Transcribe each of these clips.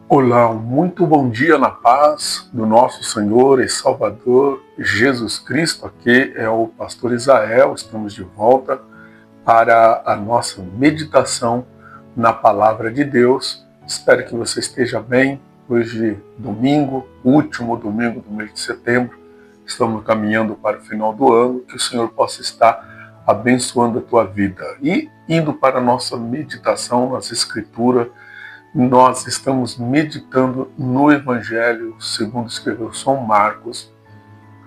Olá, muito bom dia na paz do nosso Senhor e Salvador Jesus Cristo. Aqui é o pastor Israel, estamos de volta para a nossa meditação na Palavra de Deus. Espero que você esteja bem. Hoje, domingo, último domingo do mês de setembro, estamos caminhando para o final do ano, que o Senhor possa estar abençoando a tua vida. E indo para a nossa meditação nas Escrituras, nós estamos meditando no Evangelho segundo escreveu São Marcos.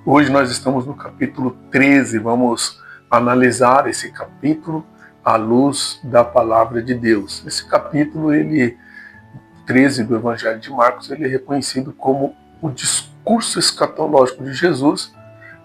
Hoje nós estamos no capítulo 13, vamos analisar esse capítulo à luz da palavra de Deus. Esse capítulo, 13 do Evangelho de Marcos, ele é reconhecido como o discurso escatológico de Jesus,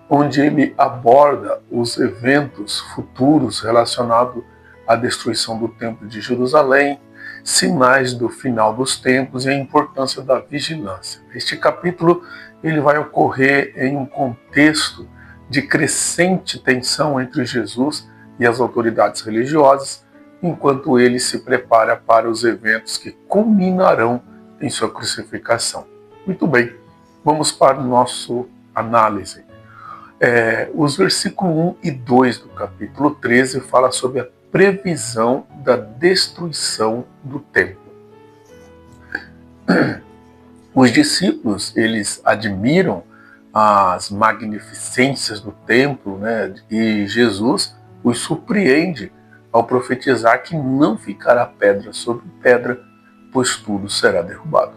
onde ele aborda os eventos futuros relacionados à destruição do Templo de Jerusalém, sinais do final dos tempos e a importância da vigilância. Este capítulo ele vai ocorrer em um contexto de crescente tensão entre Jesus e as autoridades religiosas, enquanto ele se prepara para os eventos que culminarão em sua crucificação. Muito bem, vamos para o nosso análise. Os versículos 1 e 2 do capítulo 13 fala sobre a previsão da destruição do templo. Os discípulos, eles admiram as magnificências do templo, né? E Jesus os surpreende ao profetizar que não ficará pedra sobre pedra, pois tudo será derrubado.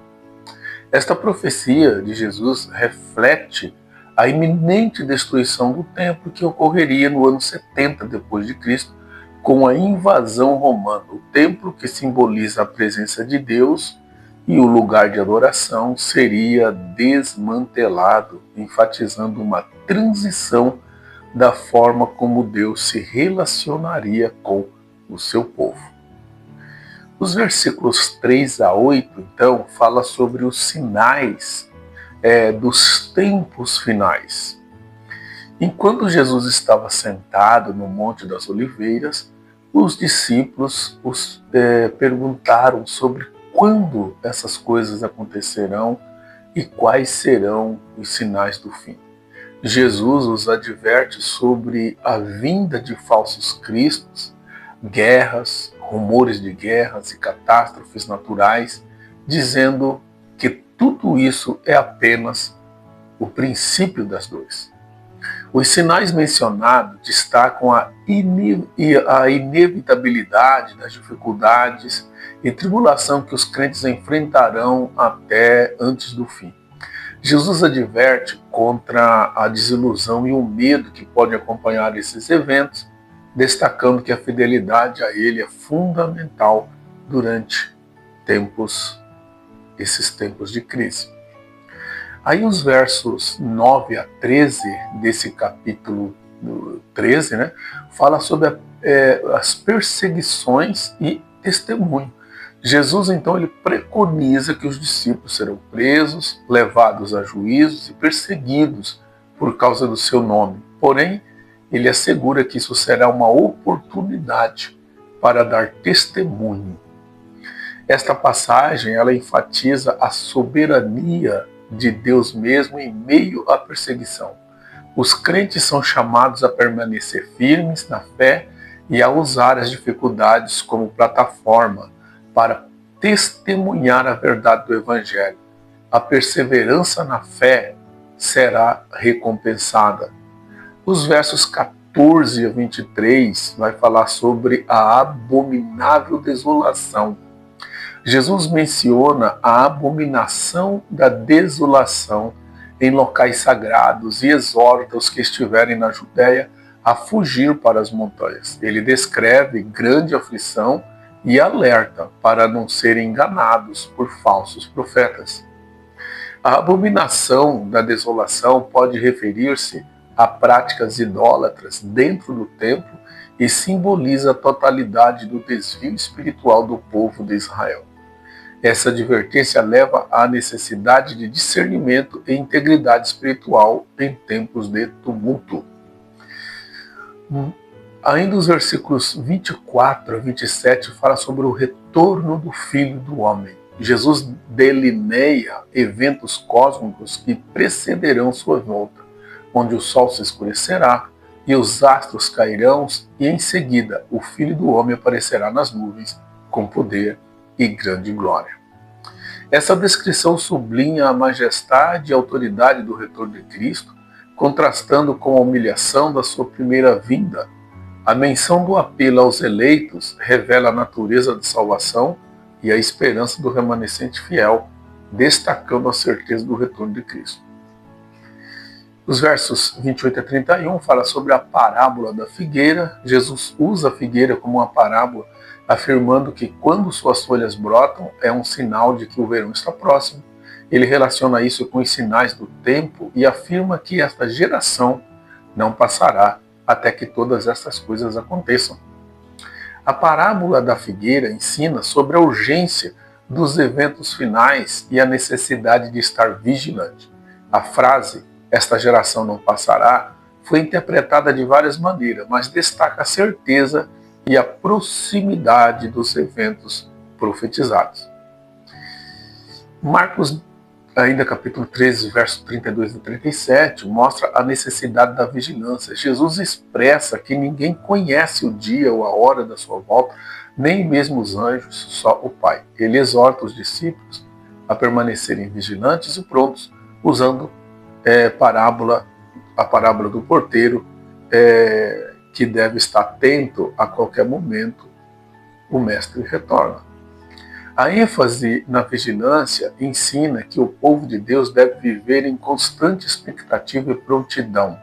Esta profecia de Jesus reflete a iminente destruição do templo que ocorreria no ano 70 depois de Cristo, com a invasão romana. O templo, que simboliza a presença de Deus e o lugar de adoração, seria desmantelado, enfatizando uma transição da forma como Deus se relacionaria com o seu povo. Os versículos 3 a 8, então, fala sobre os sinais dos tempos finais. Enquanto Jesus estava sentado no Monte das Oliveiras, os discípulos perguntaram sobre quando essas coisas acontecerão e quais serão os sinais do fim. Jesus os adverte sobre a vinda de falsos cristos, guerras, rumores de guerras e catástrofes naturais, dizendo que tudo isso é apenas o princípio das dores. Os sinais mencionados destacam a inevitabilidade das dificuldades e tribulação que os crentes enfrentarão até antes do fim. Jesus adverte contra a desilusão e o medo que podem acompanhar esses eventos, destacando que a fidelidade a ele é fundamental durante esses tempos de crise. Aí os versos 9 a 13 desse capítulo 13, né, fala sobre as perseguições e testemunho. Jesus, então, ele preconiza que os discípulos serão presos, levados a juízos e perseguidos por causa do seu nome. Porém, ele assegura que isso será uma oportunidade para dar testemunho. Esta passagem, ela enfatiza a soberania de Deus mesmo em meio à perseguição. Os crentes são chamados a permanecer firmes na fé e a usar as dificuldades como plataforma para testemunhar a verdade do Evangelho. A perseverança na fé será recompensada. Os versos 14 a 23 vai falar sobre a abominável desolação. Jesus menciona a abominação da desolação em locais sagrados e exorta os que estiverem na Judéia a fugir para as montanhas. Ele descreve grande aflição e alerta para não serem enganados por falsos profetas. A abominação da desolação pode referir-se a práticas idólatras dentro do templo e simboliza a totalidade do desvio espiritual do povo de Israel. Essa advertência leva à necessidade de discernimento e integridade espiritual em tempos de tumulto. Ainda os versículos 24 a 27 fala sobre o retorno do Filho do Homem. Jesus delineia eventos cósmicos que precederão sua volta, onde o sol se escurecerá e os astros cairão, e em seguida o Filho do Homem aparecerá nas nuvens com poder e grande glória. Essa descrição sublinha a majestade e autoridade do retorno de Cristo, contrastando com a humilhação da sua primeira vinda. A menção do apelo aos eleitos revela a natureza da salvação e a esperança do remanescente fiel, destacando a certeza do retorno de Cristo. Os versos 28 a 31 fala sobre a parábola da figueira. Jesus usa a figueira como uma parábola, afirmando que quando suas folhas brotam é um sinal de que o verão está próximo. Ele relaciona isso com os sinais do tempo e afirma que esta geração não passará até que todas essas coisas aconteçam. A parábola da figueira ensina sobre a urgência dos eventos finais e a necessidade de estar vigilante. A frase "esta geração não passará" foi interpretada de várias maneiras, mas destaca a certeza e a proximidade dos eventos profetizados. Marcos, ainda capítulo 13, versos 32 e 37, mostra a necessidade da vigilância. Jesus expressa que ninguém conhece o dia ou a hora da sua volta, nem mesmo os anjos, só o Pai. Ele exorta os discípulos a permanecerem vigilantes e prontos, usando a parábola do porteiro, que deve estar atento a qualquer momento o mestre retorna. A ênfase na vigilância ensina que o povo de Deus deve viver em constante expectativa e prontidão.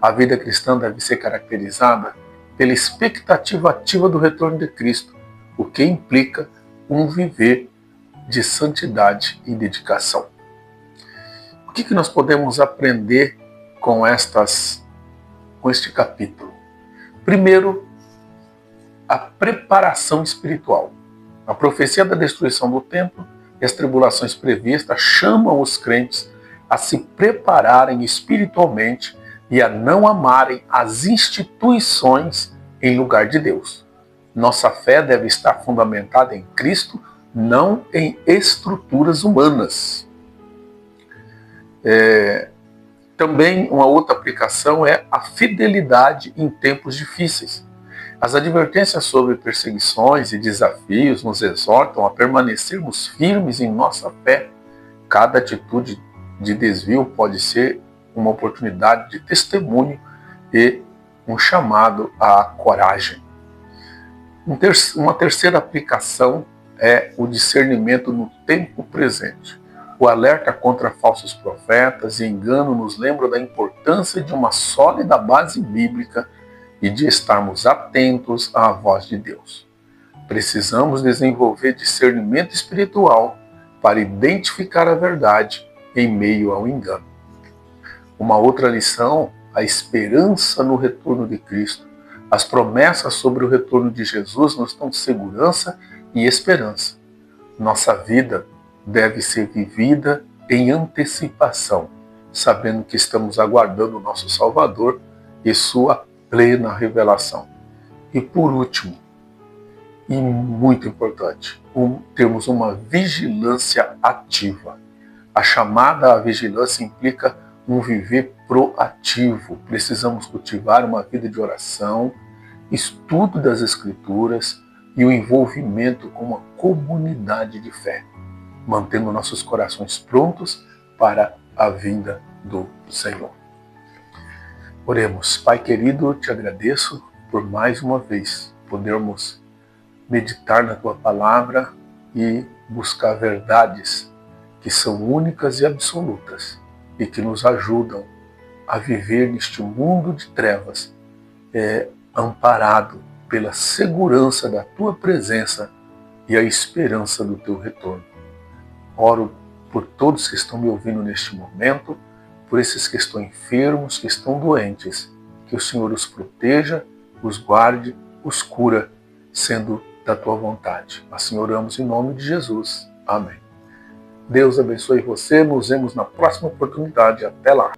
A vida cristã deve ser caracterizada pela expectativa ativa do retorno de Cristo, o que implica um viver de santidade e dedicação. O que nós podemos aprender com este capítulo? Primeiro, a preparação espiritual. A profecia da destruição do templo e as tribulações previstas chamam os crentes a se prepararem espiritualmente e a não amarem as instituições em lugar de Deus. Nossa fé deve estar fundamentada em Cristo, não em estruturas humanas. Também uma outra aplicação é a fidelidade em tempos difíceis. As advertências sobre perseguições e desafios nos exortam a permanecermos firmes em nossa fé. Cada atitude de desvio pode ser uma oportunidade de testemunho e um chamado à coragem. Uma terceira aplicação é o discernimento no tempo presente. O alerta contra falsos profetas e engano nos lembra da importância de uma sólida base bíblica e de estarmos atentos à voz de Deus. Precisamos desenvolver discernimento espiritual para identificar a verdade em meio ao engano. Uma outra lição, a esperança no retorno de Cristo. As promessas sobre o retorno de Jesus nos dão segurança e esperança. Nossa vida deve ser vivida em antecipação, sabendo que estamos aguardando o nosso Salvador e sua plena revelação. E por último, e muito importante, temos uma vigilância ativa. A chamada à vigilância implica um viver proativo. Precisamos cultivar uma vida de oração, estudo das Escrituras e o envolvimento com uma comunidade de fé, mantendo nossos corações prontos para a vinda do Senhor. Oremos. Pai querido, te agradeço por mais uma vez podermos meditar na Tua Palavra e buscar verdades que são únicas e absolutas e que nos ajudam a viver neste mundo de trevas, amparado pela segurança da Tua presença e a esperança do Teu retorno. Oro por todos que estão me ouvindo neste momento, por esses que estão enfermos, que estão doentes, que o Senhor os proteja, os guarde, os cura, sendo da Tua vontade. Assim oramos em nome de Jesus. Amém. Deus abençoe você, nos vemos na próxima oportunidade. Até lá.